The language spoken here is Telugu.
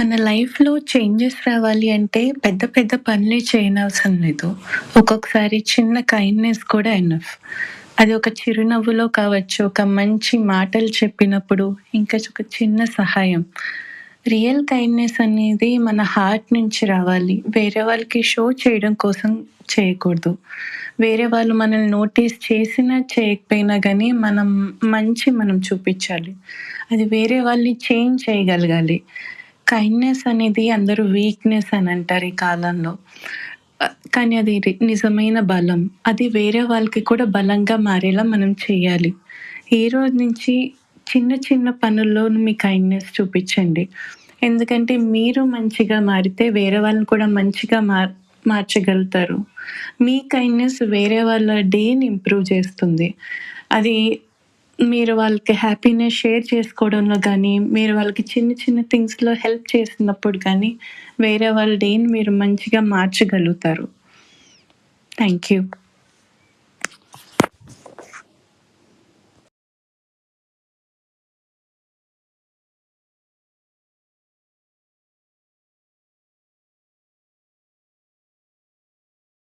మన లైఫ్‌లో చేంజెస్ రావాలి అంటే పెద్ద పెద్ద పనులే చేయనవసరం లేదు. ఒక్కొక్కసారి చిన్న కైండ్‌నెస్ కూడా ఎనఫ్. అది ఒక చిరునవ్వులో కావచ్చు, ఒక మంచి మాటలు చెప్పినప్పుడు, ఇంకా ఒక చిన్న సహాయం. రియల్ కైండ్‌నెస్ అనేది మన హార్ట్ నుంచి రావాలి. వేరే వాళ్ళకి షో చేయడం కోసం చేయకూడదు. వేరే వాళ్ళు మనల్ని నోటీస్ చేసినా, చేయకపోయినా గానీ మనం చూపిచ్చాలి. అది వేరే వాళ్ళని చేంజ్ చేయగలగాలి. కైండ్‌నెస్ అనేది అందరూ వీక్‌నెస్ అని అంటారు ఈ కాలంలో. కానీ అది నిజమైన బలం. అది వేరే వాళ్ళకి కూడా బలంగా మారేలా మనం చేయాలి. ఈ రోజు నుంచి చిన్న చిన్న పనుల్లోను మీ కైండ్‌నెస్ చూపిచ్చండి. ఎందుకంటే మీరు మంచిగా మారితే వేరే వాళ్ళని కూడా మంచిగా మార్చగలుగుతారు. మీ కైండ్‌నెస్ వేరే వాళ్ళ డేని ఇంప్రూవ్ చేస్తుంది. అది మీరు వాళ్ళకి హ్యాపీనెస్ షేర్ చేసుకోవడంలో గానీ, మీరు వాళ్ళకి చిన్న చిన్న థింగ్స్‌లో హెల్ప్ చేసినప్పుడు గానీ, వేరే వాళ్ళ డేని మీరు మంచిగా మార్చగలుగుతారు. Thank you.